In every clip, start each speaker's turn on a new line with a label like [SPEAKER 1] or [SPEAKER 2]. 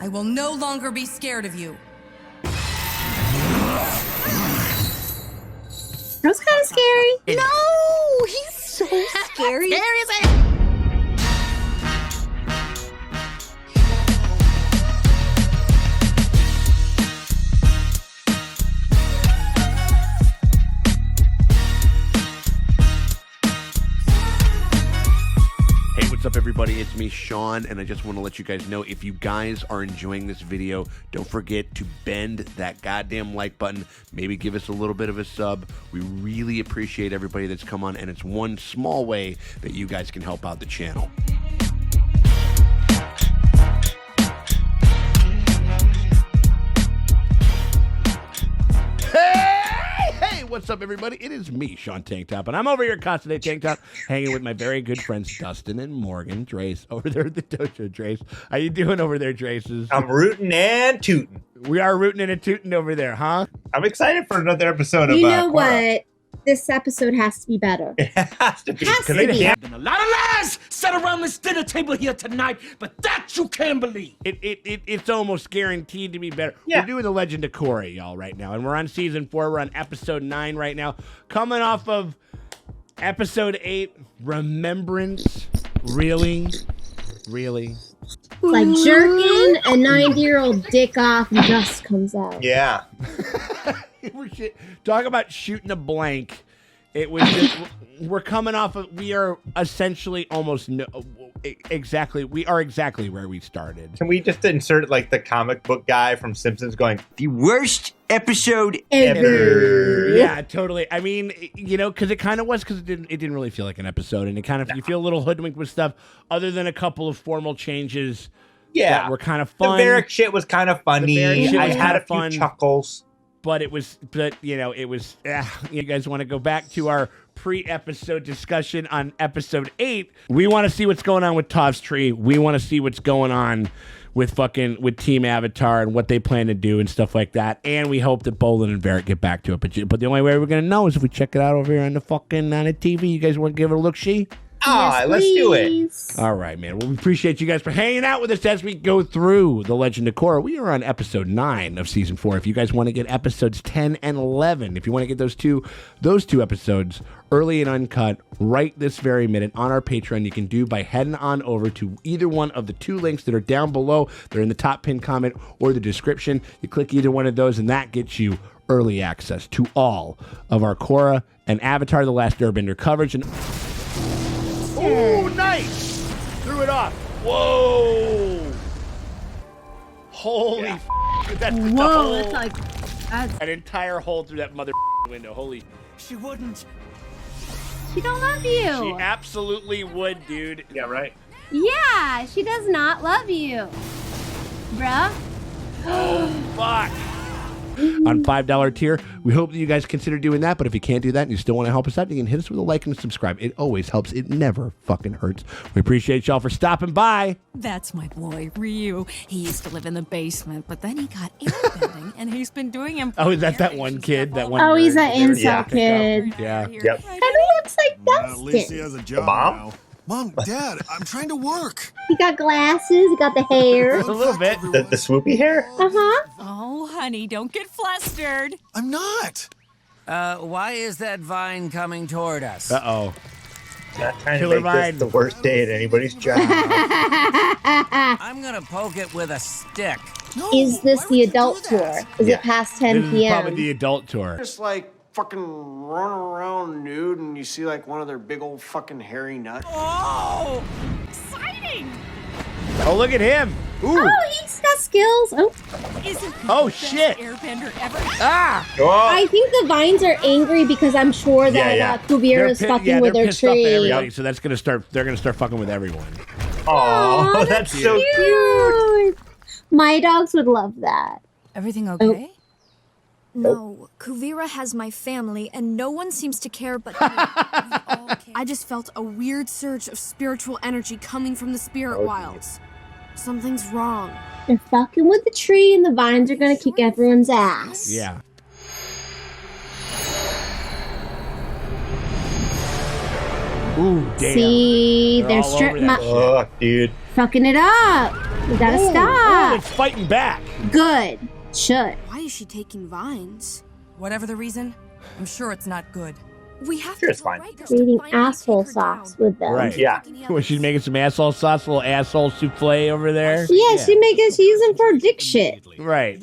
[SPEAKER 1] I will no longer be scared of you.
[SPEAKER 2] That was kind of scary.
[SPEAKER 3] No, he's so scary.
[SPEAKER 1] There is it!
[SPEAKER 4] What's up, everybody? It's me, Sean, and I just want to let you guys know, if you guys are enjoying this video, don't forget to bend that goddamn like button. Maybe give us a little bit of a sub. We really appreciate everybody that's come on, and it's one small way that you guys can help out the channel. What's up, everybody? It is me, Sean Tank Top, and I'm over here at Constantine Tank Top, hanging with my very good friends Dustin and Morgan. Drace over there at the dojo. Drace, how you doing over there, Draces?
[SPEAKER 5] I'm rooting and tooting.
[SPEAKER 4] We are rooting and tooting over there, huh?
[SPEAKER 5] I'm excited for another episode of
[SPEAKER 2] You know
[SPEAKER 5] Korra.
[SPEAKER 2] what? This episode has to be better.
[SPEAKER 5] It has to be.
[SPEAKER 2] Has to be.
[SPEAKER 6] A lot of lies said around this dinner table here tonight, but that you can't believe.
[SPEAKER 4] It's almost guaranteed to be better.
[SPEAKER 5] Yeah.
[SPEAKER 4] We're doing The Legend of Korra, y'all, right now, and we're on season 4. We're on episode 9 right now, coming off of episode 8, Remembrance. Really?
[SPEAKER 2] Like jerking a 90-year-old dick off and dust comes out.
[SPEAKER 5] Yeah.
[SPEAKER 4] Talk about shooting a blank. It was just, we're coming off of, we are essentially almost exactly where we started.
[SPEAKER 5] Can we just insert like the comic book guy from Simpsons going,
[SPEAKER 7] the worst episode
[SPEAKER 2] Ever.
[SPEAKER 4] Yeah, totally. I mean, you know, because it kind of was, because it didn't really feel like an episode, and it kind of, you feel a little hoodwinked with stuff, other than a couple of formal changes.
[SPEAKER 5] yeah,
[SPEAKER 4] that were kind of fun.
[SPEAKER 5] The Varric shit was kind of funny. I had a few chuckles.
[SPEAKER 4] But it was, you know, it was, you guys want to go back to our pre-episode discussion on episode 8. We want to see what's going on with Top's Tree. We want to see what's going on with Team Avatar and what they plan to do and stuff like that. And we hope that Bolin and Varric get back to it. But the only way we're going to know is if we check it out over here on the TV. You guys want to give it a look-see?
[SPEAKER 5] Yes, let's do it.
[SPEAKER 4] All right, man. Well, we appreciate you guys for hanging out with us as we go through The Legend of Korra. We are on episode 9 of season 4. If you guys want to get episodes 10 and 11, if you want to get those two episodes early and uncut right this very minute on our Patreon, you can do by heading on over to either one of the 2 links that are down below. They're in the top pinned comment or the description. You click either one of those, and that gets you early access to all of our Korra and Avatar: The Last Airbender coverage. And oh, nice! Threw it off. Whoa! Holy that's the
[SPEAKER 2] Whoa,
[SPEAKER 4] hole.
[SPEAKER 2] that's like, that's...
[SPEAKER 4] An entire hole through that mother window. Holy.
[SPEAKER 6] She wouldn't.
[SPEAKER 2] She don't love
[SPEAKER 4] She
[SPEAKER 2] you.
[SPEAKER 4] absolutely would, dude.
[SPEAKER 5] Yeah, right.
[SPEAKER 2] Yeah, she does not love you. Bruh.
[SPEAKER 4] Oh, fuck. On $5 tier, we hope that you guys consider doing that, but if you can't do that and you still want to help us out, you can hit us with a like and a subscribe. It always helps. It never fucking hurts. We appreciate y'all for stopping by.
[SPEAKER 1] That's my boy, Ryu. He used to live in the basement, but then he got airbending, and he's been doing him.
[SPEAKER 4] Oh, is that one kid? That one?
[SPEAKER 2] Oh, he's that
[SPEAKER 4] nerd
[SPEAKER 2] incel kid.
[SPEAKER 4] Yeah.
[SPEAKER 5] Yep.
[SPEAKER 2] Kind of looks like
[SPEAKER 8] At least he
[SPEAKER 2] Dustin.
[SPEAKER 8] has a job
[SPEAKER 5] mom?
[SPEAKER 8] now. Mom, Dad, I'm trying to work.
[SPEAKER 2] He got glasses, he got the hair.
[SPEAKER 4] A little bit.
[SPEAKER 5] The swoopy hair?
[SPEAKER 2] Uh-huh.
[SPEAKER 1] Oh, honey, don't get flustered.
[SPEAKER 8] I'm not.
[SPEAKER 6] Why is that vine coming toward us?
[SPEAKER 4] Uh-oh.
[SPEAKER 5] Not trying
[SPEAKER 4] Killer
[SPEAKER 5] to make
[SPEAKER 4] Vine.
[SPEAKER 5] this the worst day at anybody's job.
[SPEAKER 6] I'm gonna poke it with a stick.
[SPEAKER 8] No,
[SPEAKER 2] Is this
[SPEAKER 8] why
[SPEAKER 2] the
[SPEAKER 8] would you
[SPEAKER 2] adult
[SPEAKER 8] do
[SPEAKER 2] tour?
[SPEAKER 8] that?
[SPEAKER 2] Is
[SPEAKER 5] Yeah.
[SPEAKER 2] it past
[SPEAKER 4] This
[SPEAKER 2] 10
[SPEAKER 4] is probably
[SPEAKER 2] p.m.?
[SPEAKER 4] the adult tour.
[SPEAKER 9] Just like fucking run around nude and you see like one of their big old fucking hairy nuts.
[SPEAKER 6] Oh!
[SPEAKER 1] Exciting!
[SPEAKER 4] Oh, look at him. Ooh.
[SPEAKER 2] Oh, he's got skills. Oh,
[SPEAKER 1] Isn't he
[SPEAKER 4] Oh,
[SPEAKER 1] the best
[SPEAKER 4] shit.
[SPEAKER 1] airbender ever?
[SPEAKER 4] Ah!
[SPEAKER 5] Oh,
[SPEAKER 2] I think the vines are angry because I'm sure that
[SPEAKER 5] Yeah.
[SPEAKER 2] Kuvira is fucking with
[SPEAKER 4] they're
[SPEAKER 2] their
[SPEAKER 4] pissed off at
[SPEAKER 2] tree.
[SPEAKER 4] everybody, so they're gonna start fucking with everyone.
[SPEAKER 5] Aw, that's so cute.
[SPEAKER 2] Cute. My dogs would love that.
[SPEAKER 1] Everything okay?
[SPEAKER 3] No, Kuvira has my family, and no one seems to care but me. I just felt a weird surge of spiritual energy coming from the spirit wilds. Something's wrong.
[SPEAKER 2] They're fucking with the tree, and the vines are gonna kick everyone's ass.
[SPEAKER 4] Yeah. Ooh, damn.
[SPEAKER 2] See, they're
[SPEAKER 4] all over
[SPEAKER 2] stripping
[SPEAKER 4] that
[SPEAKER 2] my.
[SPEAKER 4] shit.
[SPEAKER 5] Fuck, dude.
[SPEAKER 2] Fucking it up. We gotta
[SPEAKER 4] Oh,
[SPEAKER 2] stop.
[SPEAKER 4] it's fighting back.
[SPEAKER 2] Good. Should.
[SPEAKER 3] Why is she taking vines?
[SPEAKER 1] Whatever the reason, I'm sure it's not good.
[SPEAKER 3] We have
[SPEAKER 5] Sure,
[SPEAKER 3] to
[SPEAKER 5] it's fine.
[SPEAKER 2] Eating asshole sauce with them.
[SPEAKER 4] Right.
[SPEAKER 5] Yeah.
[SPEAKER 4] Well, she's making some asshole sauce, a little asshole souffle over there.
[SPEAKER 2] Yeah, she's using for dick shit.
[SPEAKER 4] Right.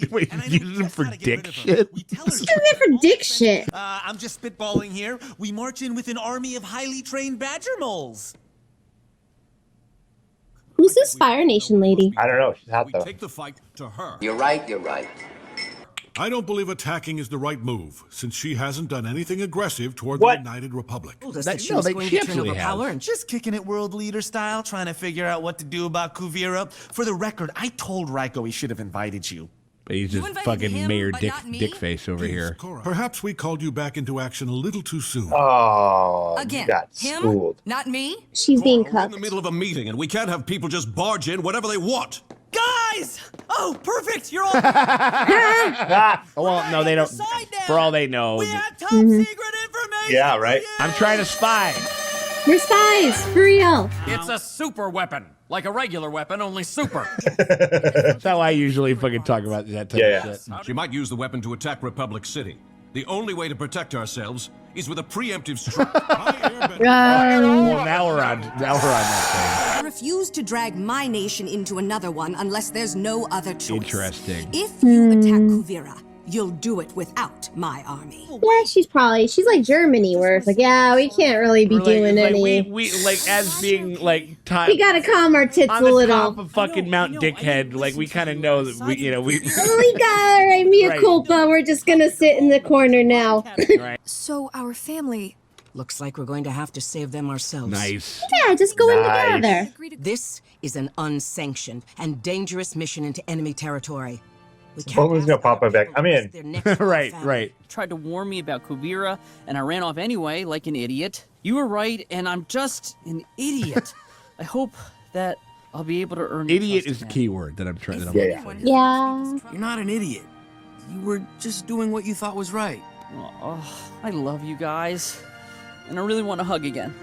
[SPEAKER 4] Wait, using for dick shit?
[SPEAKER 2] She's using it for dick shit.
[SPEAKER 6] I'm just spitballing here. We march in with an army of highly trained badger moles.
[SPEAKER 2] Who's this Fire Nation lady?
[SPEAKER 5] I don't know. She's hot though.
[SPEAKER 8] Take the fight to her.
[SPEAKER 7] You're right, you're right.
[SPEAKER 8] I don't believe attacking is the right move, since she hasn't done anything aggressive toward
[SPEAKER 5] What?
[SPEAKER 8] the United Republic.
[SPEAKER 4] She absolutely has.
[SPEAKER 6] Just kicking it world leader style, trying to figure out what to do about Kuvira. For the record, I told Raiko he should have invited you.
[SPEAKER 4] But he's just
[SPEAKER 1] invited
[SPEAKER 4] fucking
[SPEAKER 1] him,
[SPEAKER 4] Mayor
[SPEAKER 1] but
[SPEAKER 4] Dick
[SPEAKER 1] not me?
[SPEAKER 4] Dickface over here.
[SPEAKER 8] Korra, perhaps we called you back into action a little too soon.
[SPEAKER 5] Oh,
[SPEAKER 1] Again,
[SPEAKER 5] you got
[SPEAKER 1] him,
[SPEAKER 5] schooled.
[SPEAKER 1] not me.
[SPEAKER 2] She's being
[SPEAKER 10] We're in the
[SPEAKER 2] cooked.
[SPEAKER 10] middle of a meeting, and we can't have people just barge in whatever they want.
[SPEAKER 6] Guys! Oh, perfect! You're all
[SPEAKER 4] Oh, well, no, they don't.
[SPEAKER 6] Side now.
[SPEAKER 4] For all they know,
[SPEAKER 6] We have top secret information.
[SPEAKER 5] Yeah, right.
[SPEAKER 4] I'm trying to spy.
[SPEAKER 2] We're spies, for real.
[SPEAKER 6] It's a super weapon, like a regular weapon, only super.
[SPEAKER 4] That's how I usually fucking talk about that type
[SPEAKER 5] Yeah,
[SPEAKER 4] of shit.
[SPEAKER 10] She might use the weapon to attack Republic City. The only way to protect ourselves is with a preemptive strike.
[SPEAKER 4] Well, now we're on that
[SPEAKER 11] I refuse to drag my nation into another one unless there's no other choice.
[SPEAKER 4] thing. Interesting.
[SPEAKER 11] If you attack Kuvira, you'll do it without my army.
[SPEAKER 2] Yeah, she's like Germany, where it's like, yeah, we can't really be doing any.
[SPEAKER 4] We like as being like
[SPEAKER 2] We gotta calm our tits
[SPEAKER 4] on
[SPEAKER 2] a
[SPEAKER 4] the
[SPEAKER 2] little.
[SPEAKER 4] top of fucking Mount Dickhead. Like we kind of know that we
[SPEAKER 2] We got right, mea
[SPEAKER 4] Right.
[SPEAKER 2] culpa. We're just gonna sit in the corner now.
[SPEAKER 4] right.
[SPEAKER 3] So our family.
[SPEAKER 11] Looks like we're going to have to save them ourselves.
[SPEAKER 4] Nice.
[SPEAKER 2] Yeah, just go in
[SPEAKER 5] Nice.
[SPEAKER 2] together.
[SPEAKER 11] This is an unsanctioned and dangerous mission into enemy territory. We can't
[SPEAKER 5] Bowman's gonna
[SPEAKER 11] ask
[SPEAKER 5] pop
[SPEAKER 11] our
[SPEAKER 5] my back.
[SPEAKER 11] people
[SPEAKER 5] I'm
[SPEAKER 11] to
[SPEAKER 5] in.
[SPEAKER 11] risk their next to our
[SPEAKER 4] Right,
[SPEAKER 11] family.
[SPEAKER 4] right.
[SPEAKER 12] Tried to warn me about Kuvira, and I ran off anyway, like an idiot. You were right, and I'm just an idiot. I hope that I'll be able to earn your
[SPEAKER 4] Idiot
[SPEAKER 12] trust
[SPEAKER 4] is the
[SPEAKER 12] again.
[SPEAKER 4] key word that I'm trying to.
[SPEAKER 5] Yeah.
[SPEAKER 2] Yeah.
[SPEAKER 6] You're not an idiot. You were just doing what you thought was right.
[SPEAKER 12] Oh, I love you guys, and I really want to hug again.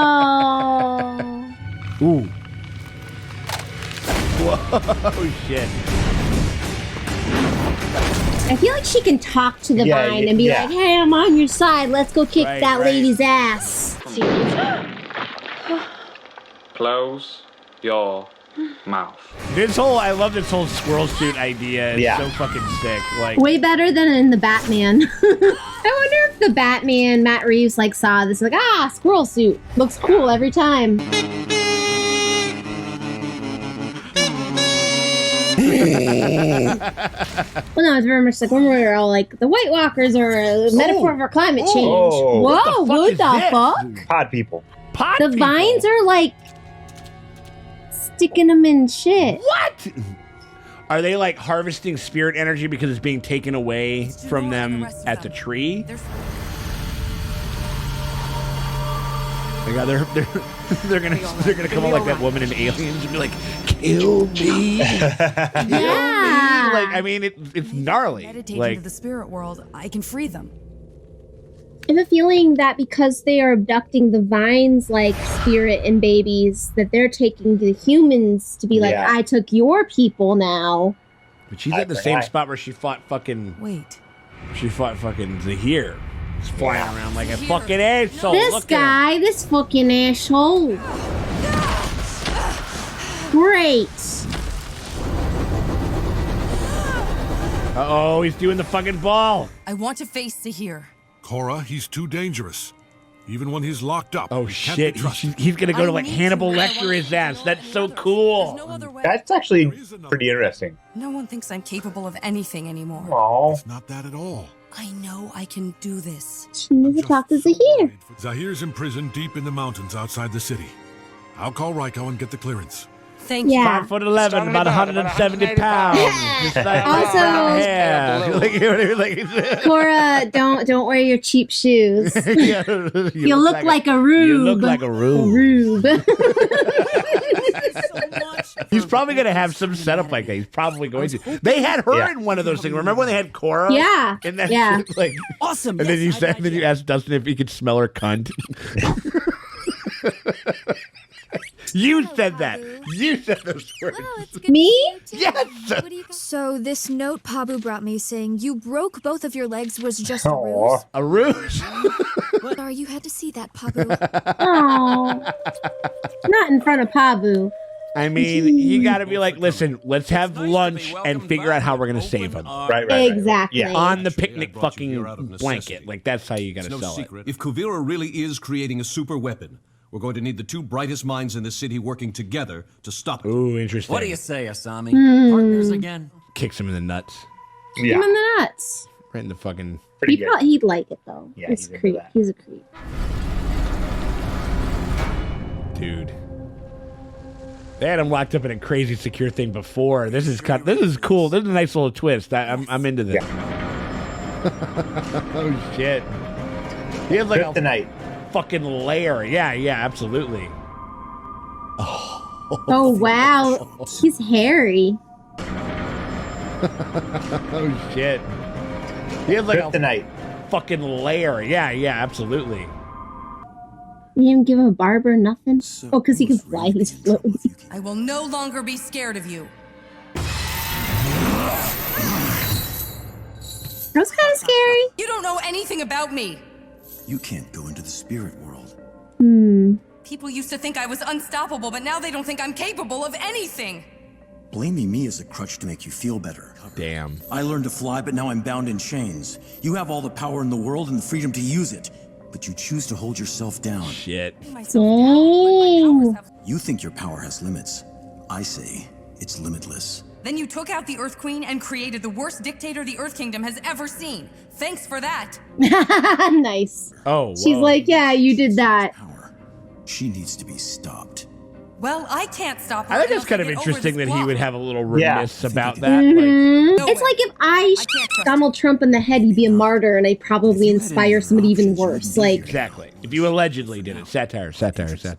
[SPEAKER 2] Oh.
[SPEAKER 4] Ooh. Whoa, shit.
[SPEAKER 2] I feel like she can talk to the
[SPEAKER 5] Yeah,
[SPEAKER 2] vine and be
[SPEAKER 5] yeah.
[SPEAKER 2] like, hey, I'm on your side. Let's go kick
[SPEAKER 4] Right,
[SPEAKER 2] that
[SPEAKER 4] right.
[SPEAKER 2] lady's ass.
[SPEAKER 13] Close your mouth.
[SPEAKER 4] I love this whole squirrel suit idea. It's
[SPEAKER 5] Yeah.
[SPEAKER 4] so fucking sick. Like,
[SPEAKER 2] Way better than in the Batman. I wonder if the Batman, Matt Reeves, like saw this, like, squirrel suit. Looks cool every time. Well, no, it's very much like when we were all like, the White Walkers are a metaphor for climate change.
[SPEAKER 5] Oh.
[SPEAKER 2] Whoa, what the
[SPEAKER 4] this?
[SPEAKER 2] fuck?
[SPEAKER 5] Pod people.
[SPEAKER 4] pot
[SPEAKER 2] The
[SPEAKER 4] people.
[SPEAKER 2] vines are like sticking them in shit.
[SPEAKER 4] What? Are they like harvesting spirit energy because it's being taken away from them at the tree? They're gonna come up like that woman in Aliens and be like, kill me.
[SPEAKER 2] Yeah.
[SPEAKER 4] Like, I mean, it's gnarly.
[SPEAKER 1] Meditate
[SPEAKER 4] Like,
[SPEAKER 1] into the spirit world. I can free them.
[SPEAKER 2] I have a feeling that because they are abducting the vines like spirit and babies, that they're taking the humans to be like,
[SPEAKER 5] Yeah.
[SPEAKER 2] I took your people now.
[SPEAKER 4] but she's at the same spot where she fought fucking Zaheer. He's flying around like a fucking asshole.
[SPEAKER 2] This
[SPEAKER 4] Look at him.
[SPEAKER 2] guy, this fucking asshole. Great.
[SPEAKER 4] Uh-oh, he's doing the fucking ball.
[SPEAKER 1] I want to face Zaheer.
[SPEAKER 8] Korra, he's too dangerous. Even when he's locked up.
[SPEAKER 4] Oh,
[SPEAKER 8] he can't
[SPEAKER 4] shit.
[SPEAKER 8] be trusted.
[SPEAKER 4] He's going to go to, like, Hannibal Lecter his ass. That's so cool.
[SPEAKER 5] That's actually pretty interesting.
[SPEAKER 1] No one thinks I'm capable of anything anymore.
[SPEAKER 5] Oh,
[SPEAKER 8] it's not that at all.
[SPEAKER 1] I know I can do this.
[SPEAKER 2] She needs to talk to Zaheer.
[SPEAKER 8] Zaheer's imprisoned deep in the mountains outside the city. I'll call Raiko and get the clearance.
[SPEAKER 1] Thank
[SPEAKER 2] Yeah.
[SPEAKER 4] 5'11", about 170 pounds. Just like
[SPEAKER 2] Also- Cora, don't wear your cheap shoes. You look like a rube.
[SPEAKER 4] You look like a rube. He's probably going to have some setup like that. He's probably going to. They had her in one of those things. Remember when they had Korra?
[SPEAKER 2] Yeah.
[SPEAKER 4] And that
[SPEAKER 2] Yeah.
[SPEAKER 4] shit, like
[SPEAKER 12] Awesome.
[SPEAKER 4] And then you asked Dustin if he could smell her cunt. You said that. You said those words.
[SPEAKER 2] Me?
[SPEAKER 4] Yes.
[SPEAKER 3] So this note Pabu brought me saying you broke both of your legs was just a ruse?
[SPEAKER 4] A ruse?
[SPEAKER 3] Sorry, you had to see that, Pabu.
[SPEAKER 2] Oh, not in front of Pabu.
[SPEAKER 4] I mean, you got to be like, listen, let's have lunch and figure out how we're going to save him.
[SPEAKER 5] Right.
[SPEAKER 2] Exactly.
[SPEAKER 5] Yeah.
[SPEAKER 4] On the picnic fucking blanket. Like, that's how you got to
[SPEAKER 10] It's no
[SPEAKER 4] sell
[SPEAKER 10] secret.
[SPEAKER 4] it.
[SPEAKER 10] If Kuvira really is creating a super weapon, we're going to need the two brightest minds in the city working together to stop it.
[SPEAKER 4] Ooh, interesting.
[SPEAKER 14] What do you say, Asami? Partners again?
[SPEAKER 4] Kicks him in the nuts.
[SPEAKER 2] Him in the nuts.
[SPEAKER 4] Right in the fucking...
[SPEAKER 2] He'd like it, though.
[SPEAKER 5] Yeah,
[SPEAKER 2] He's
[SPEAKER 5] he's
[SPEAKER 2] creep.
[SPEAKER 5] into that.
[SPEAKER 2] He's a creep.
[SPEAKER 4] Dude. They had him locked up in a crazy secure thing before. This is cool. This is a nice little twist. I'm into this. Oh shit! He has like
[SPEAKER 5] Kryptonite.
[SPEAKER 4] fucking lair. Yeah, absolutely.
[SPEAKER 2] Oh wow, he's hairy.
[SPEAKER 4] Oh shit! He has like
[SPEAKER 5] Kryptonite.
[SPEAKER 4] fucking lair. Yeah, absolutely.
[SPEAKER 2] You didn't give him a barber, nothing? Oh, because he can fly. He's floating.
[SPEAKER 11] I will no longer be scared of you.
[SPEAKER 2] That was kind of scary.
[SPEAKER 11] You don't know anything about me.
[SPEAKER 14] You can't go into the spirit world.
[SPEAKER 11] People used to think I was unstoppable, but now they don't think I'm capable of anything.
[SPEAKER 14] Blaming me is a crutch to make you feel better.
[SPEAKER 4] Damn.
[SPEAKER 14] I learned to fly, but now I'm bound in chains. You have all the power in the world and the freedom to use it, but you choose to hold yourself down.
[SPEAKER 4] Shit.
[SPEAKER 2] Dang.
[SPEAKER 14] You think your power has limits. I say it's limitless.
[SPEAKER 11] Then you took out the Earth Queen and created the worst dictator the Earth Kingdom has ever seen. Thanks for that.
[SPEAKER 2] Nice.
[SPEAKER 4] Oh,
[SPEAKER 2] She's
[SPEAKER 4] whoa.
[SPEAKER 2] like, yeah, you did that.
[SPEAKER 14] She needs to be stopped.
[SPEAKER 11] Well, I can't stop her.
[SPEAKER 4] I think it's
[SPEAKER 11] until
[SPEAKER 4] kind of
[SPEAKER 11] I get over
[SPEAKER 4] interesting
[SPEAKER 11] this
[SPEAKER 4] that he would
[SPEAKER 11] flaw.
[SPEAKER 4] have a little remiss about that.
[SPEAKER 2] Mhm.
[SPEAKER 11] No
[SPEAKER 2] It's
[SPEAKER 11] way.
[SPEAKER 2] like if I shot Donald Trump in the head, he'd be a martyr, and I'd probably inspire somebody even worse. Like,
[SPEAKER 4] Exactly. If you allegedly did it, satire.
[SPEAKER 2] satire.
[SPEAKER 4] Yeah.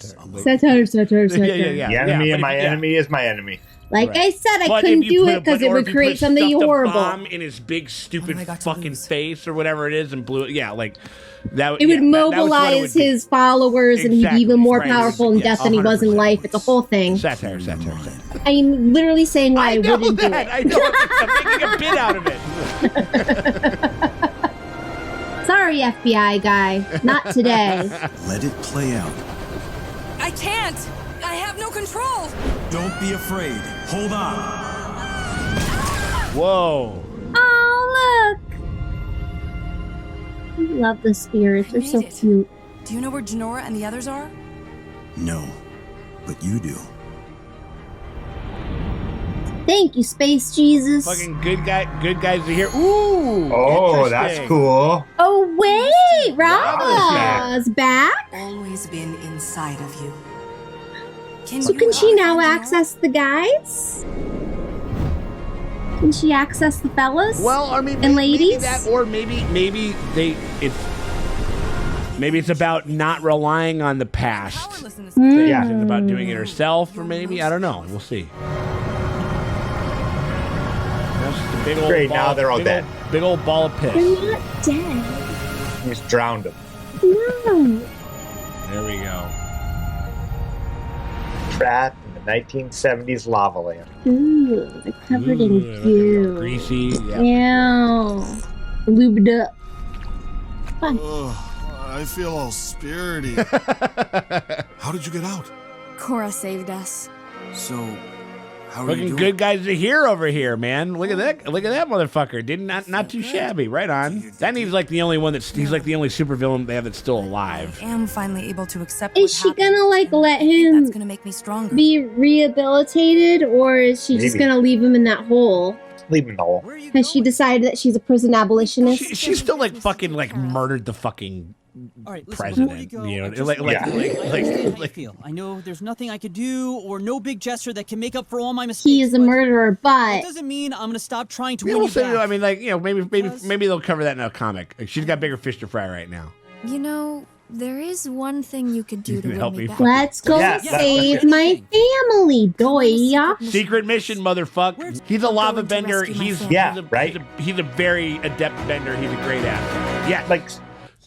[SPEAKER 5] The enemy of my enemy is my enemy.
[SPEAKER 2] Like I said, I
[SPEAKER 4] But
[SPEAKER 2] couldn't
[SPEAKER 4] if you
[SPEAKER 2] do
[SPEAKER 4] put
[SPEAKER 2] it
[SPEAKER 4] a-
[SPEAKER 2] because
[SPEAKER 4] but-
[SPEAKER 2] it
[SPEAKER 4] or
[SPEAKER 2] would
[SPEAKER 4] if you
[SPEAKER 2] create
[SPEAKER 4] put
[SPEAKER 2] something
[SPEAKER 4] stuffed a
[SPEAKER 2] horrible.
[SPEAKER 4] bomb in his big stupid fucking face or whatever it is and blew it. Yeah, like that.
[SPEAKER 2] It would
[SPEAKER 4] that was what it
[SPEAKER 2] mobilize
[SPEAKER 4] would be.
[SPEAKER 2] his followers, and he'd be
[SPEAKER 4] Exactly,
[SPEAKER 2] even more
[SPEAKER 4] right.
[SPEAKER 2] powerful in
[SPEAKER 4] Yeah,
[SPEAKER 2] death than he was in
[SPEAKER 4] 100%.
[SPEAKER 2] life. It's a whole thing.
[SPEAKER 4] Satire.
[SPEAKER 2] I'm literally saying why I
[SPEAKER 4] know
[SPEAKER 2] wouldn't
[SPEAKER 4] that.
[SPEAKER 2] do
[SPEAKER 4] I
[SPEAKER 2] it.
[SPEAKER 4] know. I'm making a bit out of it.
[SPEAKER 2] Sorry, FBI guy. Not today.
[SPEAKER 14] Let it play out.
[SPEAKER 11] I can't. I have no control.
[SPEAKER 14] Don't be afraid. Hold on.
[SPEAKER 4] Whoa.
[SPEAKER 2] Oh, look. I love the spirits. They're so
[SPEAKER 11] made it.
[SPEAKER 2] cute.
[SPEAKER 11] Do you know where Janora and the others are?
[SPEAKER 14] No, but you do.
[SPEAKER 2] Thank you, Space Jesus.
[SPEAKER 4] Fucking good guys are here. Ooh.
[SPEAKER 5] Oh, that's
[SPEAKER 4] interesting.
[SPEAKER 5] cool.
[SPEAKER 2] Oh, wait.
[SPEAKER 5] Rava's
[SPEAKER 2] Rava's back?
[SPEAKER 11] Always been inside of you.
[SPEAKER 2] So can she now access the guys? Can she access the fellas?
[SPEAKER 4] Well, I mean,
[SPEAKER 2] and
[SPEAKER 4] maybe
[SPEAKER 2] ladies?
[SPEAKER 4] that, or maybe it's about not relying on the past. Things.
[SPEAKER 5] Yeah.
[SPEAKER 4] It's about doing it herself, or maybe I don't know. We'll see. That's just a big old
[SPEAKER 5] Great,
[SPEAKER 4] ball,
[SPEAKER 5] now they're all
[SPEAKER 4] big
[SPEAKER 5] dead.
[SPEAKER 4] Big old ball of piss.
[SPEAKER 2] They're not dead.
[SPEAKER 5] You just drowned him.
[SPEAKER 2] No.
[SPEAKER 4] There we go.
[SPEAKER 5] Trapped in the 1970s lava lamp.
[SPEAKER 2] Ooh, they're covered in goo.
[SPEAKER 4] Greasy. Yeah.
[SPEAKER 2] Ew. Lubed up. Fun.
[SPEAKER 8] Ugh, I feel all spirity. How did you get out?
[SPEAKER 3] Korra saved us.
[SPEAKER 14] So, how are you
[SPEAKER 4] Looking
[SPEAKER 14] doing?
[SPEAKER 4] good guys are here over here, man. Look at that motherfucker. Not too shabby. Right on. That he's like the only one he's like the only supervillain they have that's still alive.
[SPEAKER 11] I am finally able to accept
[SPEAKER 2] Is she gonna like let him
[SPEAKER 11] That's gonna make me stronger.
[SPEAKER 2] be rehabilitated, or is she just
[SPEAKER 5] Maybe.
[SPEAKER 2] gonna leave him in that hole?
[SPEAKER 5] Leave him in the hole.
[SPEAKER 2] Has she decided that she's a prison abolitionist?
[SPEAKER 4] She's still like fucking like murdered the fucking
[SPEAKER 12] All right, listen, before you
[SPEAKER 4] president.
[SPEAKER 12] go,
[SPEAKER 4] You
[SPEAKER 12] I
[SPEAKER 4] know,
[SPEAKER 12] just-
[SPEAKER 4] like
[SPEAKER 12] I understand how you feel. I know there's nothing I could do or no big gesture that can make up for all my mistakes.
[SPEAKER 2] He is a murderer,
[SPEAKER 12] That
[SPEAKER 2] but
[SPEAKER 12] doesn't mean I'm gonna stop trying to
[SPEAKER 4] Yeah,
[SPEAKER 12] win
[SPEAKER 4] we'll
[SPEAKER 12] you
[SPEAKER 4] see.
[SPEAKER 12] back.
[SPEAKER 4] I mean, like, you know, maybe they'll cover that in a comic. Like, she's got bigger fish to fry right now.
[SPEAKER 3] You know, there is one thing you could do
[SPEAKER 4] You
[SPEAKER 3] to
[SPEAKER 4] can help
[SPEAKER 3] win me
[SPEAKER 4] me
[SPEAKER 3] back.
[SPEAKER 2] let's go
[SPEAKER 5] Yeah,
[SPEAKER 2] save my family, doya.
[SPEAKER 4] Secret mission, motherfucker. He's a lava bender. He's
[SPEAKER 5] right.
[SPEAKER 4] He's a very adept bender. He's a great athlete. Yeah,
[SPEAKER 5] Like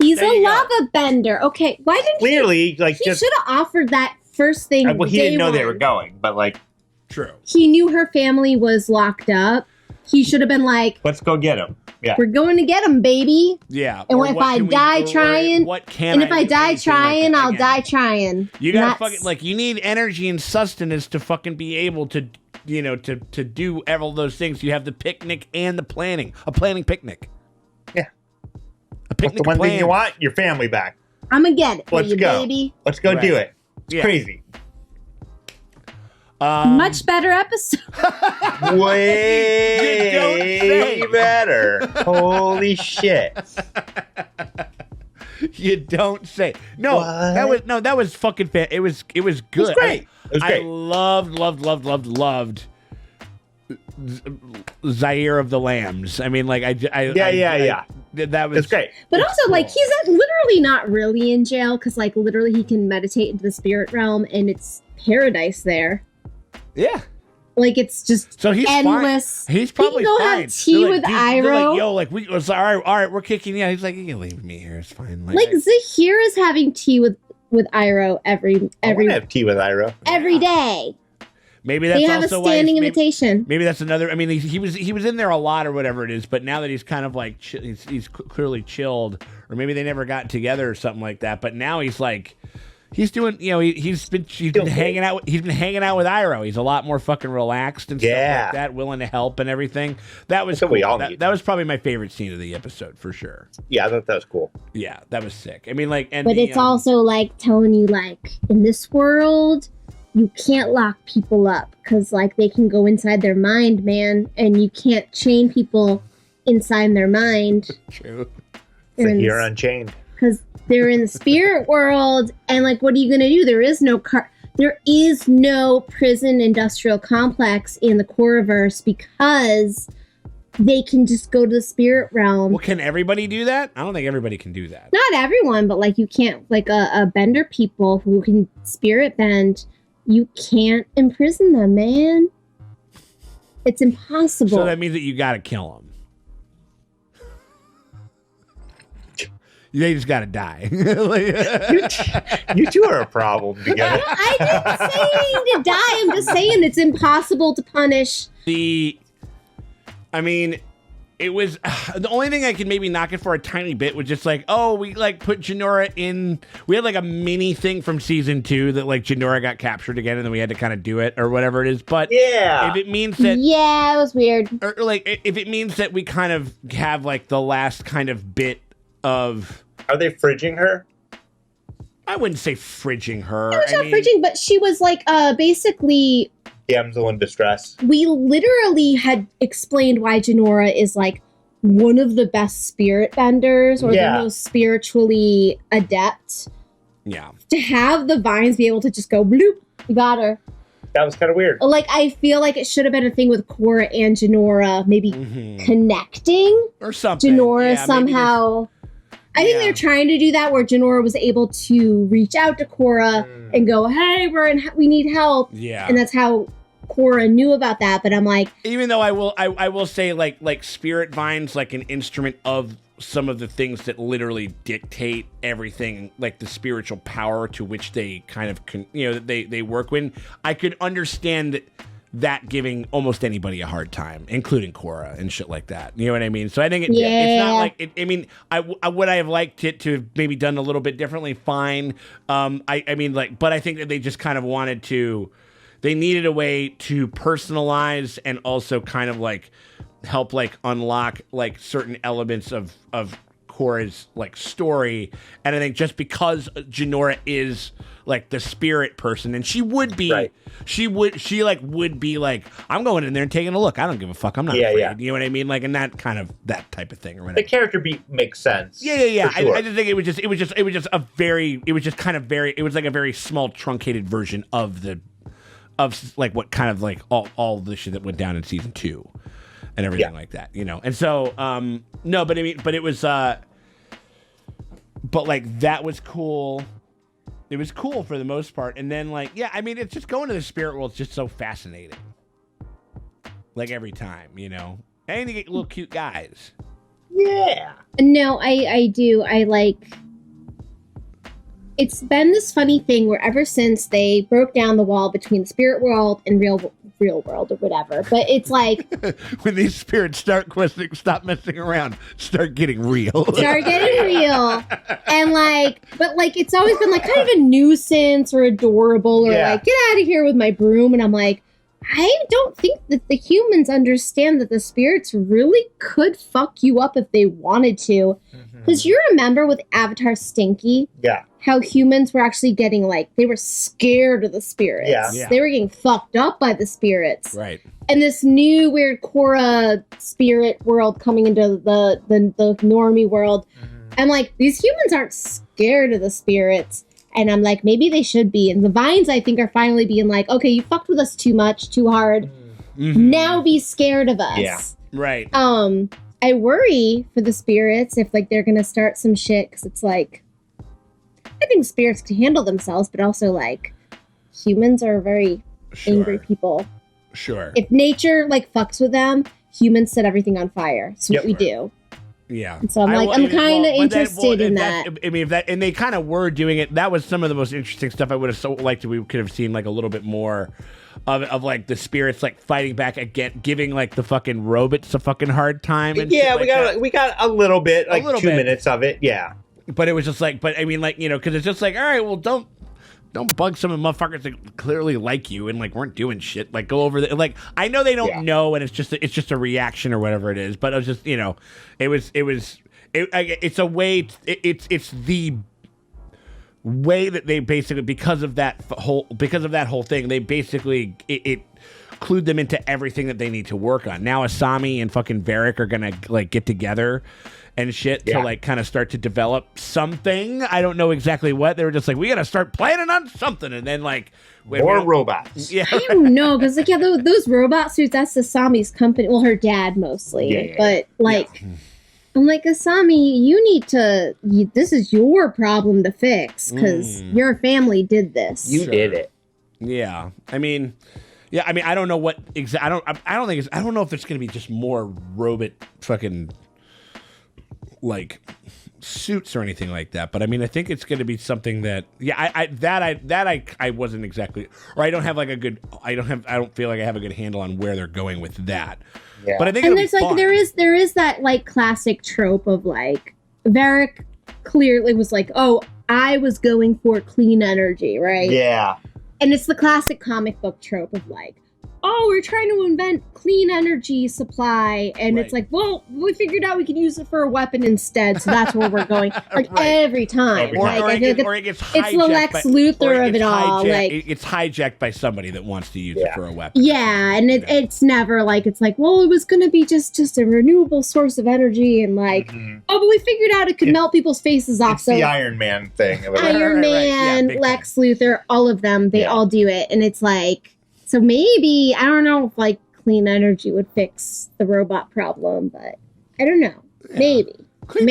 [SPEAKER 2] He's
[SPEAKER 4] There
[SPEAKER 2] a
[SPEAKER 4] you go.
[SPEAKER 2] lava bender. Okay, why didn't
[SPEAKER 5] clearly, like
[SPEAKER 2] he
[SPEAKER 5] just
[SPEAKER 2] should have offered that first thing.
[SPEAKER 5] Well, he didn't know they were
[SPEAKER 2] one,
[SPEAKER 5] going, but like,
[SPEAKER 4] true.
[SPEAKER 2] He knew her family was locked up. He should have been like,
[SPEAKER 5] let's go get him. Yeah.
[SPEAKER 2] We're going to get him, baby.
[SPEAKER 4] Yeah.
[SPEAKER 2] And
[SPEAKER 4] Or
[SPEAKER 2] if
[SPEAKER 4] what
[SPEAKER 2] I
[SPEAKER 4] can we-
[SPEAKER 2] die
[SPEAKER 4] or
[SPEAKER 2] trying,
[SPEAKER 4] what can
[SPEAKER 2] and if I
[SPEAKER 4] do,
[SPEAKER 2] die
[SPEAKER 4] anything like
[SPEAKER 2] trying,
[SPEAKER 4] that.
[SPEAKER 2] I'll
[SPEAKER 4] Again,
[SPEAKER 2] die trying.
[SPEAKER 4] You gotta
[SPEAKER 2] That's-
[SPEAKER 4] fucking like you need energy and sustenance to fucking be able to to do all those things. You have the picnic and the planning. A planning picnic.
[SPEAKER 5] Yeah.
[SPEAKER 4] A picnic.
[SPEAKER 5] What's the one thing
[SPEAKER 4] plan.
[SPEAKER 5] you want? Your family back.
[SPEAKER 2] I'm gonna get it for
[SPEAKER 5] Let's
[SPEAKER 2] you,
[SPEAKER 5] go.
[SPEAKER 2] baby.
[SPEAKER 5] Let's go do it. It's
[SPEAKER 4] Yeah.
[SPEAKER 5] crazy.
[SPEAKER 2] Much better episode.
[SPEAKER 5] Way better. Holy shit.
[SPEAKER 4] You don't say. No, that was fucking fan. It was good.
[SPEAKER 5] It was great. It was
[SPEAKER 4] I
[SPEAKER 5] great.
[SPEAKER 4] loved Zaheer of the Lambs. I mean, like
[SPEAKER 5] Yeah.
[SPEAKER 4] That was
[SPEAKER 5] It's great.
[SPEAKER 2] But also, like, he's literally not really in jail because, like, literally he can meditate into the spirit realm and it's paradise there.
[SPEAKER 4] Yeah.
[SPEAKER 2] Like, it's just
[SPEAKER 4] So he's
[SPEAKER 2] endless.
[SPEAKER 4] Fine. He's probably
[SPEAKER 2] he can go
[SPEAKER 4] fine.
[SPEAKER 2] have tea
[SPEAKER 4] They're
[SPEAKER 2] with
[SPEAKER 4] like, dude, they're
[SPEAKER 2] Iroh.
[SPEAKER 4] like, yo, like we was all right, we're kicking you out. He's like, you can leave me here. It's fine.
[SPEAKER 2] Like, Zaheer is having tea with Iroh
[SPEAKER 5] I want to have tea with Iroh.
[SPEAKER 2] every day.
[SPEAKER 4] Maybe that's
[SPEAKER 2] They have
[SPEAKER 4] also
[SPEAKER 2] a standing
[SPEAKER 4] why
[SPEAKER 2] invitation.
[SPEAKER 4] Maybe that's another. I mean, he was in there a lot or whatever it is. But now that he's kind of like he's clearly chilled, or maybe they never got together or something like that. But now he's like. He's doing, he's been hanging out. He's been hanging out with Iroh. He's a lot more fucking relaxed and stuff like that, willing to help and everything. That was
[SPEAKER 5] That's what
[SPEAKER 4] cool.
[SPEAKER 5] we all
[SPEAKER 4] that,
[SPEAKER 5] need.
[SPEAKER 4] that was probably my favorite scene of the episode for sure.
[SPEAKER 5] Yeah, I thought that was cool.
[SPEAKER 4] Yeah, that was sick. I mean, like, and
[SPEAKER 2] But it's also like telling you, like, in this world, you can't lock people up because, like, they can go inside their mind, man, and you can't chain people inside their mind.
[SPEAKER 4] True.
[SPEAKER 5] Zaheer Unchained.
[SPEAKER 2] Because they're in the spirit world, and, like, what are you gonna do? There is no prison industrial complex in the Korraverse because they can just go to the spirit realm.
[SPEAKER 4] Well, can everybody do that? I don't think everybody can do that.
[SPEAKER 2] Not everyone, but, like, you can't, like, a bender people who can spirit bend, you can't imprison them, man. It's impossible.
[SPEAKER 4] So that means that you got to kill him. They just got to die.
[SPEAKER 5] You two are a problem together.
[SPEAKER 2] I didn't say you need to die. I'm just saying it's impossible to punish.
[SPEAKER 4] I mean, it was the only thing I could maybe knock it for a tiny bit was just like, oh, we like put Jinora in. We had like a mini thing from season 2 that like Jinora got captured again, and then we had to kind of do it or whatever it is. But if it means that,
[SPEAKER 2] yeah, it was weird.
[SPEAKER 4] Or like if it means that we kind of have like the last kind of bit of.
[SPEAKER 5] Are they fridging her?
[SPEAKER 4] I wouldn't say fridging her.
[SPEAKER 2] It was not fridging, but she was like basically
[SPEAKER 5] damsel in distress.
[SPEAKER 2] We literally had explained why Jinora is like one of the best spirit benders or the most spiritually adept.
[SPEAKER 4] Yeah.
[SPEAKER 2] To have the vines be able to just go bloop, you got her.
[SPEAKER 5] That was kind of weird.
[SPEAKER 2] Like, I feel like it should have been a thing with Korra and Jinora maybe connecting.
[SPEAKER 4] Or something.
[SPEAKER 2] Jinora
[SPEAKER 4] Yeah,
[SPEAKER 2] somehow. I think they're trying to do that where Jinora was able to reach out to Korra and go, hey, we need help.
[SPEAKER 4] Yeah.
[SPEAKER 2] And that's how Korra knew about that. But I'm like,
[SPEAKER 4] even though I will say like spirit vines, like an instrument of some of the things that literally dictate everything, like the spiritual power to which they kind of they work with. I could understand that giving almost anybody a hard time, including Korra and shit like that. You know what I mean? So I think it's not like I mean, I would I have liked it to have maybe done a little bit differently. Fine. I mean, like, but I think that they just kind of wanted to. They needed a way to personalize and also kind of like help like unlock like certain elements of Korra's like story. And I think just because Jinora is like the spirit person, and she would be, she would be like, I'm going in there and taking a look. I don't give a fuck. I'm not afraid. Yeah. You know what I mean? Like, and that kind of that type of thing or whatever.
[SPEAKER 5] The character beat makes sense.
[SPEAKER 4] Yeah.
[SPEAKER 5] Sure.
[SPEAKER 4] I just think it was just a very small truncated version of like what kind of like all the shit that went down in season 2 and everything like that, you know. And so no, but I mean, but it was but like that was cool. It was cool for the most part. And then like, yeah, I mean, it's just going to the spirit world is just so fascinating. Like every time, you know. And you get little cute guys.
[SPEAKER 5] Yeah.
[SPEAKER 2] No, I do. I like it's been this funny thing where ever since they broke down the wall between the spirit world and real world or whatever, but it's like
[SPEAKER 4] when these spirits stop messing around, start getting real.
[SPEAKER 2] And but it's always been kind of a nuisance or adorable or get out of here with my broom. And I'm like, I don't think that the humans understand that the spirits really could fuck you up if they wanted to. Because you remember with Avatar Stinky, how humans were actually getting they were scared of the spirits.
[SPEAKER 5] Yeah.
[SPEAKER 2] They were getting fucked up by the spirits.
[SPEAKER 4] Right.
[SPEAKER 2] And this new weird Korra spirit world coming into the normie world. I'm like, these humans aren't scared of the spirits. And I'm like, maybe they should be. And the Vines, I think, are finally being like, okay, you fucked with us too much, too hard. Now be scared of us.
[SPEAKER 4] Yeah. Right.
[SPEAKER 2] I worry for the spirits if they're gonna start some shit, because it's I think spirits can handle themselves, but also humans are very angry people.
[SPEAKER 4] Sure.
[SPEAKER 2] If nature fucks with them, humans set everything on fire. That's what we do.
[SPEAKER 4] Yeah.
[SPEAKER 2] And so I'm kind of interested in that.
[SPEAKER 4] I mean, and they kind of were doing it. That was some of the most interesting stuff. I would have so liked we could have seen a little bit more of the spirits fighting back again, giving the fucking robots a fucking hard time. And
[SPEAKER 5] we got a little bit, 2 minutes of it. Yeah.
[SPEAKER 4] But it was just but I mean, because it's just all right, well, don't bug some of the motherfuckers that clearly like you and weren't doing shit. Go over the I know they don't know, and it's just a reaction or whatever it is. But it was just it's a way. It's the way that they basically because of that whole thing, they basically it clued them into everything that they need to work on. Now Asami and fucking Varric are gonna get together and shit to kind of start to develop something. I don't know exactly what. They were just we gotta start planning on something, and then
[SPEAKER 5] more robots.
[SPEAKER 2] Yeah, I don't know, because those robot suits, that's Asami's company. Well, her dad mostly, but I'm like, Asami, you need to. This is your problem to fix, because your family did this.
[SPEAKER 5] You did it.
[SPEAKER 4] Yeah, I mean. Yeah, I mean, I don't know what I don't know if there's gonna be just more robot fucking suits or anything like that. But I mean, I think it's gonna be something that I wasn't exactly, or I don't have I don't feel like I have a good handle on where they're going with that. Yeah. But I think there's
[SPEAKER 2] there is that classic trope of Varric clearly was oh, I was going for clean energy, right?
[SPEAKER 5] Yeah.
[SPEAKER 2] And it's the classic comic book trope of oh, we're trying to invent clean energy supply. And it's well, we figured out we could use it for a weapon instead. So that's where we're going. Every time.
[SPEAKER 4] Or it gets hijacked.
[SPEAKER 2] It's the Lex Luthor of it all.
[SPEAKER 4] It gets hijacked by somebody that wants to use it for a weapon.
[SPEAKER 2] Yeah, and it's never it's well, it was going to be just a renewable source of energy. And oh, but we figured out it could melt people's faces off.
[SPEAKER 5] It's the Iron Man thing.
[SPEAKER 2] Iron Man, Lex Luthor, all of them, they all do it. And it's so maybe, I don't know if clean energy would fix the robot problem, but I don't know. Maybe.
[SPEAKER 4] Clean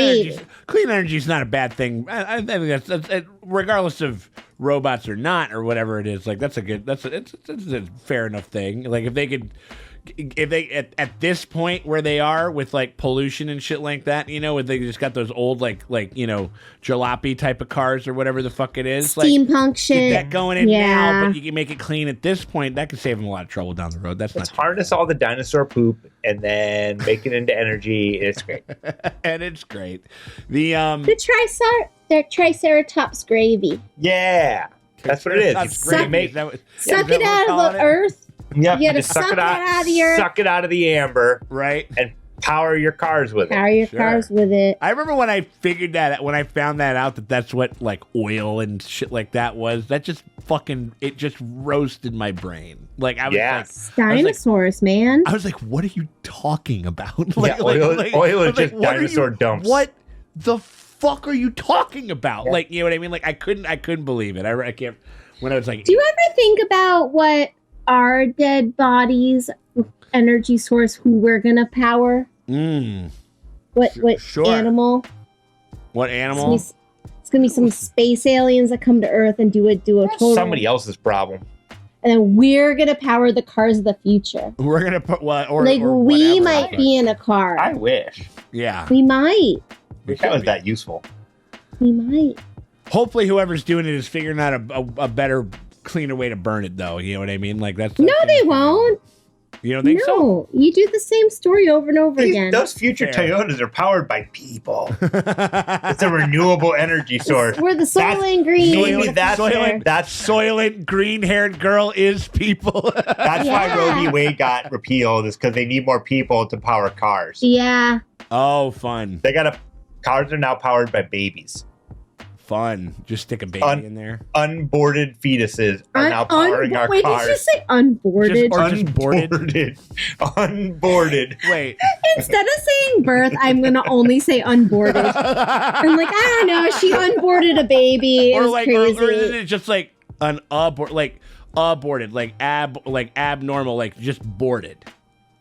[SPEAKER 4] energy is not a bad thing. I think that's regardless of robots or not or whatever it is. That's a fair enough thing. If they at this point where they are with pollution and shit like that, if they just got those old jalopy type of cars or whatever the fuck it is,
[SPEAKER 2] steampunk shit,
[SPEAKER 4] get that going in now, but you can make it clean at this point. That could save them a lot of trouble down the road. Let's
[SPEAKER 5] harness all the dinosaur poop and then make it into energy. It's great.
[SPEAKER 4] And it's great. The
[SPEAKER 2] Triceratops gravy.
[SPEAKER 5] Yeah, that's what it is.
[SPEAKER 2] Suck it out of the earth.
[SPEAKER 5] Yep,
[SPEAKER 2] you gotta suck it out of the earth.
[SPEAKER 5] Suck it out of the amber.
[SPEAKER 4] Right.
[SPEAKER 5] And power your cars with it.
[SPEAKER 2] Cars with it.
[SPEAKER 4] I remember when I figured that, when I found that out, that's what oil and shit like that was. That just it just roasted my brain. I was
[SPEAKER 2] dinosaurs, man.
[SPEAKER 4] I was what are you talking about?
[SPEAKER 5] Oil is just dinosaur dumps.
[SPEAKER 4] What the fuck are you talking about? Yeah. You know what I mean? I couldn't believe it. I can't. When I was
[SPEAKER 2] do you ever think about what our dead bodies energy source, who we're gonna power? What animal?
[SPEAKER 4] What animal?
[SPEAKER 2] It's gonna be some space aliens that come to Earth and do a total
[SPEAKER 5] somebody else's problem.
[SPEAKER 2] And then we're gonna power the cars of the future.
[SPEAKER 4] We're gonna put or
[SPEAKER 2] we might be in a car.
[SPEAKER 5] I wish.
[SPEAKER 4] Yeah.
[SPEAKER 2] We might.
[SPEAKER 5] That was that useful.
[SPEAKER 2] We might.
[SPEAKER 4] Hopefully, whoever's doing it is figuring out a better, cleaner way to burn it, though. You know what I mean? Like that's
[SPEAKER 2] No, they won't.
[SPEAKER 4] You don't think so?
[SPEAKER 2] No, you do the same story over and over again.
[SPEAKER 5] Those future Toyotas are powered by people. It's a renewable energy source.
[SPEAKER 2] We're the Soylent Green.
[SPEAKER 5] Maybe that's
[SPEAKER 4] Soylent green-haired girl is people.
[SPEAKER 5] That's why Roe v. Wade got repealed, is because they need more people to power cars.
[SPEAKER 2] Yeah.
[SPEAKER 4] Oh, fun.
[SPEAKER 5] Cars are now powered by babies.
[SPEAKER 4] Fun. Just stick a baby in there.
[SPEAKER 5] Unboarded fetuses are now powering our
[SPEAKER 2] wait,
[SPEAKER 5] cars.
[SPEAKER 2] Did you say unboarded?
[SPEAKER 4] Just boarded?
[SPEAKER 5] Unboarded.
[SPEAKER 4] Wait.
[SPEAKER 2] Instead of saying birth, I'm going to only say unboarded. I'm like, I don't know. She unboarded a baby.
[SPEAKER 4] Or
[SPEAKER 2] like, crazy.
[SPEAKER 4] or is it just like an aborted, like abnormal, like just boarded.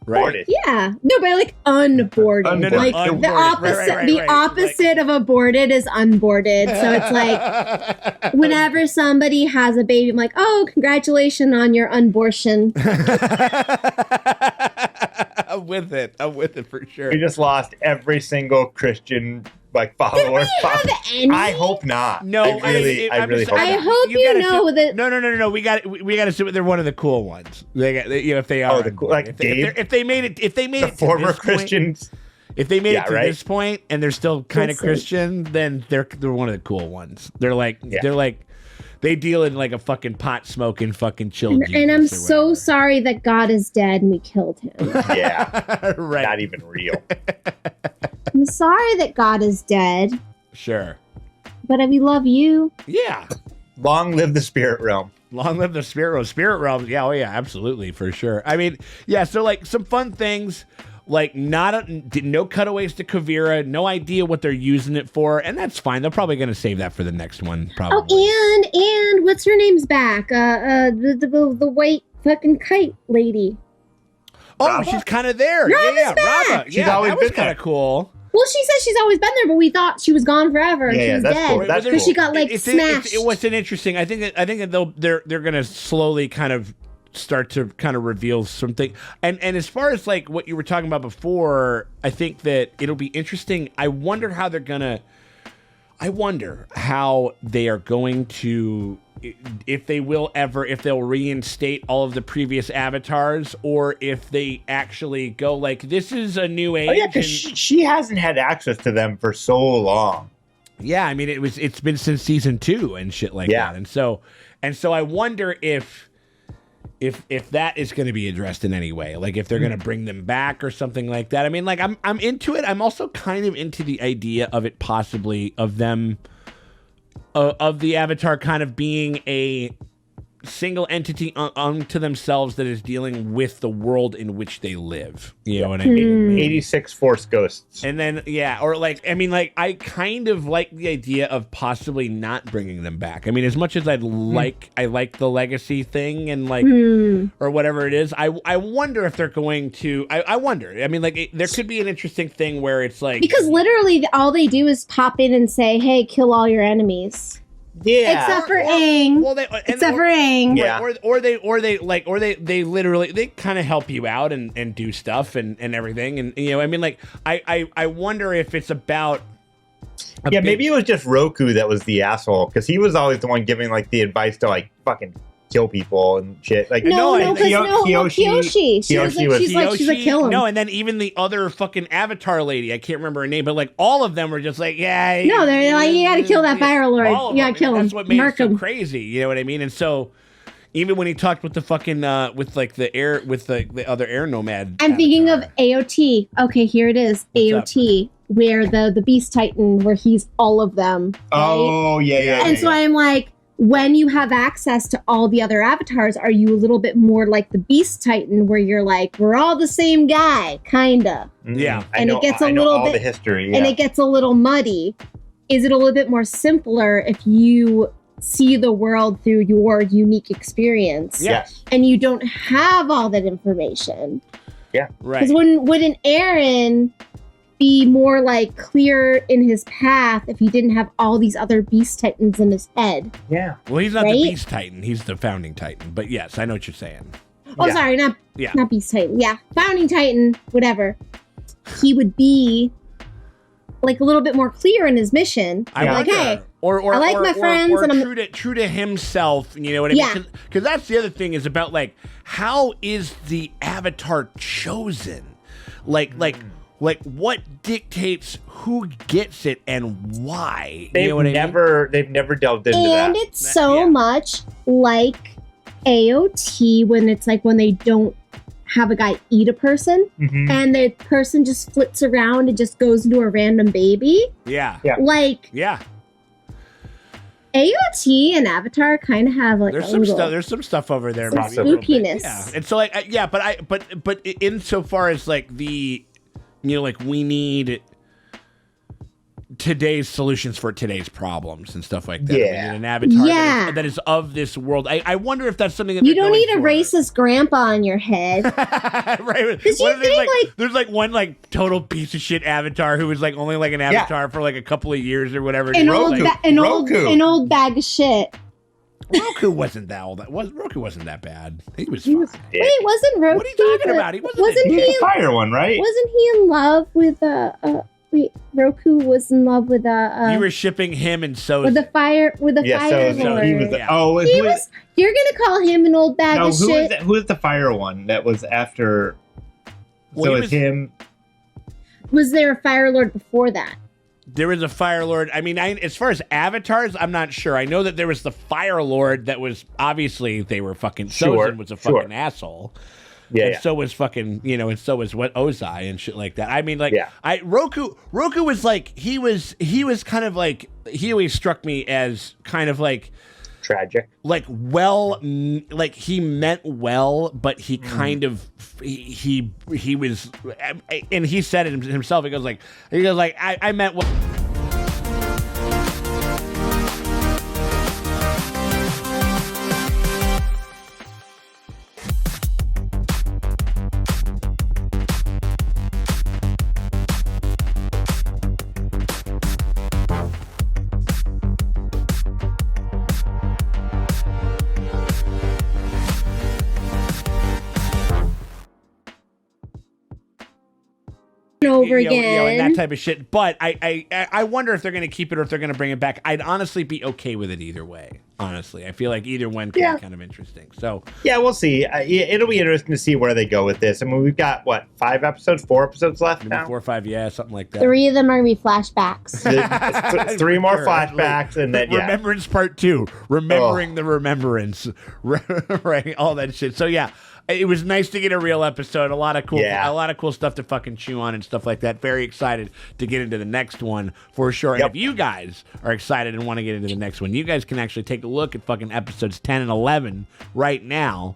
[SPEAKER 4] Right?
[SPEAKER 5] Boarded.
[SPEAKER 2] Yeah. No, but like unboarded. Like
[SPEAKER 4] unboarded.
[SPEAKER 2] the opposite opposite of aborted is unboarded. So it's like whenever somebody has a baby, I'm like, oh, congratulations on your unbortion.
[SPEAKER 4] I'm with it for sure.
[SPEAKER 5] We just lost every single Christian follower. I hope not.
[SPEAKER 4] No,
[SPEAKER 5] I really hope
[SPEAKER 2] I
[SPEAKER 5] not.
[SPEAKER 2] hope you know that.
[SPEAKER 4] No. We got to assume they're one of the cool ones. If they are,
[SPEAKER 5] the cool, like Dave?
[SPEAKER 4] if they made it,
[SPEAKER 5] The former Christians.
[SPEAKER 4] If they made it to
[SPEAKER 5] right?
[SPEAKER 4] this point and they're still kind of Christian, then they're one of the cool ones. They're like they deal in like a fucking pot smoking fucking chill.
[SPEAKER 2] And I'm so sorry that God is dead and we killed him.
[SPEAKER 5] Yeah,
[SPEAKER 4] right.
[SPEAKER 5] Not even real.
[SPEAKER 2] I'm sorry that God is dead,
[SPEAKER 4] Sure.
[SPEAKER 2] but we love you.
[SPEAKER 4] Yeah.
[SPEAKER 5] Long live the spirit realm.
[SPEAKER 4] Long live the spirit realm. Spirit realm. Yeah. Oh yeah. Absolutely. For sure. I mean, yeah. So like some fun things. Like no cutaways to Kuvira, no idea what they're using it for, and that's fine. They're probably going to save that for the next one, probably.
[SPEAKER 2] Oh, and what's her name's back? The white fucking kite lady.
[SPEAKER 4] Oh,
[SPEAKER 5] Rava?
[SPEAKER 4] she's kind of there.
[SPEAKER 2] Rava's back.
[SPEAKER 4] Rava.
[SPEAKER 5] She's always
[SPEAKER 4] that was
[SPEAKER 5] been
[SPEAKER 4] kind
[SPEAKER 5] there.
[SPEAKER 4] of cool.
[SPEAKER 2] Well, she says she's always been there, but we thought she was gone forever and she was
[SPEAKER 5] that's
[SPEAKER 2] dead
[SPEAKER 5] cool. That's
[SPEAKER 2] because she got like
[SPEAKER 4] It
[SPEAKER 2] smashed.
[SPEAKER 4] was an interesting. I think that they're going to slowly kind of start to kind of reveal something. And as far as like what you were talking about before, I think that it'll be interesting. I wonder how they are going to, if they'll reinstate all of the previous avatars, or if they actually go like, this is a new age.
[SPEAKER 5] Oh yeah, because she hasn't had access to them for so long.
[SPEAKER 4] Yeah, I mean it's been since season 2 and shit like that. And so I wonder if that is going to be addressed in any way, like if they're going to bring them back or something like that. I mean, like I'm into it. I'm also kind of into the idea of it possibly of them, of the Avatar kind of being a single entity unto themselves that is dealing with the world in which they live. You know what I mean?
[SPEAKER 5] 86 Force Ghosts.
[SPEAKER 4] And then, yeah, or like, I mean, like, I kind of like the idea of possibly not bringing them back. I mean, as much as I like the legacy thing and like, or whatever it is, I wonder if they're going to, I wonder. I mean, like, there could be an interesting thing where it's like.
[SPEAKER 2] Because literally all they do is pop in and say, hey, kill all your enemies.
[SPEAKER 5] Yeah.
[SPEAKER 2] Except for Aang.
[SPEAKER 4] Well,
[SPEAKER 2] Except for Aang.
[SPEAKER 5] Yeah.
[SPEAKER 4] Or they literally they kind of help you out and do stuff and everything, and you know, I mean, like I wonder if it's about
[SPEAKER 5] maybe it was just Roku that was the asshole, because he was always the one giving like the advice to like fucking kill people and shit. Like
[SPEAKER 2] Kyoshi. She's like kill him.
[SPEAKER 4] No, and then even the other fucking Avatar lady, I can't remember her name, but like all of them were just like, yeah.
[SPEAKER 2] No, they're like, you gotta kill that Fire Lord. You gotta kill him.
[SPEAKER 4] That's what made
[SPEAKER 2] Mark
[SPEAKER 4] it so
[SPEAKER 2] him.
[SPEAKER 4] crazy. You know what I mean? And so even when he talked with the fucking with like the air with the other air nomad.
[SPEAKER 2] I'm thinking of AOT. Okay, here it is. AOT, where the Beast Titan, where he's all of them. Right?
[SPEAKER 5] Oh yeah.
[SPEAKER 2] And so I'm like, when you have access to all the other avatars, are you a little bit more like the Beast Titan, where you're like, we're all the same guy, kinda?
[SPEAKER 4] Yeah,
[SPEAKER 2] and it gets a little bit
[SPEAKER 5] the history,
[SPEAKER 2] and it gets a little muddy. Is it a little bit more simpler if you see the world through your unique experience?
[SPEAKER 5] Yes.
[SPEAKER 2] And you don't have all that information.
[SPEAKER 5] Yeah,
[SPEAKER 4] right.
[SPEAKER 2] Because wouldn't Aaron be more like clear in his path if he didn't have all these other Beast Titans in his head?
[SPEAKER 5] Yeah.
[SPEAKER 4] Well, he's not
[SPEAKER 2] Right?
[SPEAKER 4] the Beast Titan. He's the Founding Titan. But yes, I know what you're saying.
[SPEAKER 2] Oh, sorry, not Beast Titan. Yeah, Founding Titan, whatever. He would be like a little bit more clear in his mission.
[SPEAKER 4] I
[SPEAKER 2] Like,
[SPEAKER 4] wonder.
[SPEAKER 2] hey, I like my friends,
[SPEAKER 4] or
[SPEAKER 2] and I'm
[SPEAKER 4] true to himself. You know what I mean?
[SPEAKER 2] Yeah.
[SPEAKER 4] Because that's the other thing is about like how is the avatar chosen? Like what dictates who gets it and why?
[SPEAKER 5] They've
[SPEAKER 4] you know what
[SPEAKER 5] they've never delved into that.
[SPEAKER 2] And it's so much like AOT when it's like when they don't have a guy eat a person and the person just flips around and just goes into a random baby.
[SPEAKER 4] Yeah.
[SPEAKER 2] Like
[SPEAKER 4] Yeah.
[SPEAKER 2] AOT and Avatar kind of have like
[SPEAKER 4] There's
[SPEAKER 2] a
[SPEAKER 4] some
[SPEAKER 2] little,
[SPEAKER 4] stuff. There's some stuff over there.
[SPEAKER 2] some
[SPEAKER 4] Maybe a little bit.
[SPEAKER 2] spookiness.
[SPEAKER 4] Yeah. And so like but insofar as like the like we need today's solutions for today's problems and stuff like that.
[SPEAKER 5] Yeah.
[SPEAKER 4] We need an avatar
[SPEAKER 2] Yeah.
[SPEAKER 4] that is of this world. I wonder if that's something that
[SPEAKER 2] You
[SPEAKER 4] they're
[SPEAKER 2] don't
[SPEAKER 4] going
[SPEAKER 2] need a
[SPEAKER 4] for.
[SPEAKER 2] racist grandpa on your head.
[SPEAKER 4] Right.
[SPEAKER 2] Because you
[SPEAKER 4] What if there's
[SPEAKER 2] think like
[SPEAKER 4] there's like one like total piece of shit avatar who was like only like an avatar for like a couple of years or whatever.
[SPEAKER 2] an
[SPEAKER 4] Roku.
[SPEAKER 2] old bag of shit.
[SPEAKER 4] Roku wasn't that old. Roku wasn't that bad. He was fine.
[SPEAKER 2] Wait, wasn't Roku?
[SPEAKER 4] What are you talking about? He wasn't.
[SPEAKER 2] Wasn't
[SPEAKER 5] He's
[SPEAKER 2] he?
[SPEAKER 5] the fire one, right?
[SPEAKER 2] Wasn't he in love with Wait, Roku was in love with
[SPEAKER 4] you were shipping him and so
[SPEAKER 2] with the fire
[SPEAKER 5] so
[SPEAKER 2] lord.
[SPEAKER 5] he was the,
[SPEAKER 2] He was. You're gonna call him an old bag
[SPEAKER 5] no,
[SPEAKER 2] of shit?
[SPEAKER 5] who is the fire one that was after? So it's him.
[SPEAKER 2] Was there a fire lord before that?
[SPEAKER 4] There was a Fire Lord. I mean, as far as avatars, I'm not sure. I know that there was the Fire Lord that was obviously they were fucking. Sozin was a fucking asshole.
[SPEAKER 5] Yeah,
[SPEAKER 4] and so was fucking, and so was what Ozai and shit like that. I mean, like, Roku was like he was kind of like he always struck me as kind of like
[SPEAKER 5] tragic,
[SPEAKER 4] like like he meant well, but he kind of he was, and he said it himself. He goes like I meant well.
[SPEAKER 2] Over
[SPEAKER 4] and
[SPEAKER 2] again,
[SPEAKER 4] that type of shit. But I wonder if they're going to keep it or if they're going to bring it back. I'd honestly be okay with it either way. Honestly, I feel like either one can be kind of interesting. So
[SPEAKER 5] yeah, we'll see. It'll be interesting to see where they go with this. I mean, we've got what 4 episodes left now.
[SPEAKER 4] 4 or 5, yeah, something like that.
[SPEAKER 2] 3 of them are gonna be flashbacks.
[SPEAKER 5] 3 more flashbacks, and then
[SPEAKER 4] Remembrance Part 2, remembering the remembrance, right? All that shit. So yeah. It was nice to get a real episode. A lot of cool stuff to fucking chew on and stuff like that. Very excited to get into the next one for sure. And if you guys are excited and want to get into the next one, you guys can actually take a look at fucking episodes 10 and 11 right now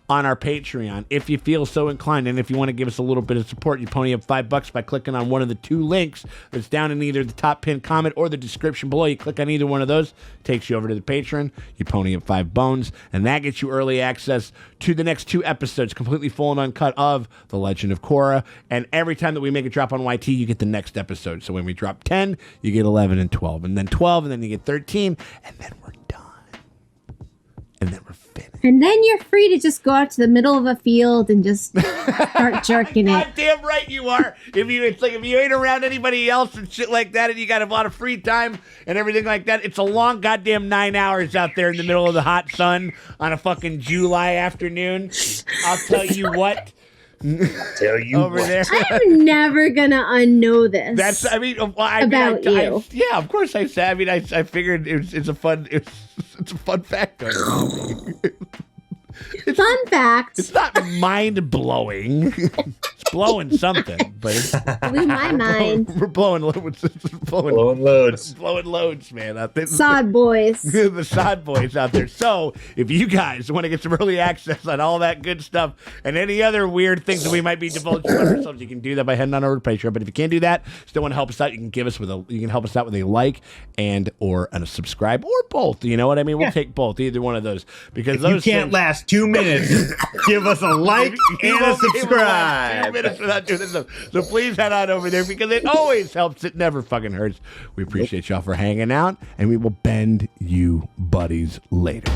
[SPEAKER 4] on our Patreon if you feel so inclined. And if you want to give us a little bit of support, you pony up $5 by clicking on one of the 2 links that's down in either the top pinned comment or the description below. You click on either one of those, takes you over to the Patreon. You pony up 5 bones, and that gets you early access to the next 2 episodes, completely full and uncut, of The Legend of Korra. And every time that we make a drop on YT, you get the next episode. So when we drop 10, you get 11 and 12, and then 12, and then you get 13, and then we're done. And then we're finished.
[SPEAKER 2] And then you're free to just go out to the middle of a field and just start jerking it.
[SPEAKER 4] God damn right you are. If you ain't around anybody else and shit like that, and you got a lot of free time and everything like that, it's a long goddamn 9 hours out there in the middle of the hot sun on a fucking July afternoon. I'll tell you what.
[SPEAKER 5] Tell you
[SPEAKER 4] over
[SPEAKER 5] what.
[SPEAKER 4] there.
[SPEAKER 2] I'm never gonna unknow this.
[SPEAKER 4] That's. I mean,
[SPEAKER 2] about you.
[SPEAKER 4] Yeah, of course I said. I mean, I figured it's a fun fact.
[SPEAKER 2] Fun fact.
[SPEAKER 4] It's not mind blowing. It's blowing something, but it's
[SPEAKER 2] blew my mind.
[SPEAKER 4] We're blowing loads.
[SPEAKER 5] Blowing loads.
[SPEAKER 4] Blowing loads, man. Out there.
[SPEAKER 2] Sod boys.
[SPEAKER 4] The sod boys out there. So if you guys want to get some early access on all that good stuff and any other weird things that we might be divulging about ourselves, you can do that by heading on over to Patreon. But if you can't do that, still want to help us out, you can help us out with a like and or a subscribe or both. You know what I mean? We'll take both, either one of those, because
[SPEAKER 5] if
[SPEAKER 4] those
[SPEAKER 5] you can't last 2 minutes, give us a like and a subscribe.
[SPEAKER 4] 2 minutes without doing this stuff. So please head on over there because it always helps. It never fucking hurts. We appreciate y'all for hanging out, and we will bend you buddies later.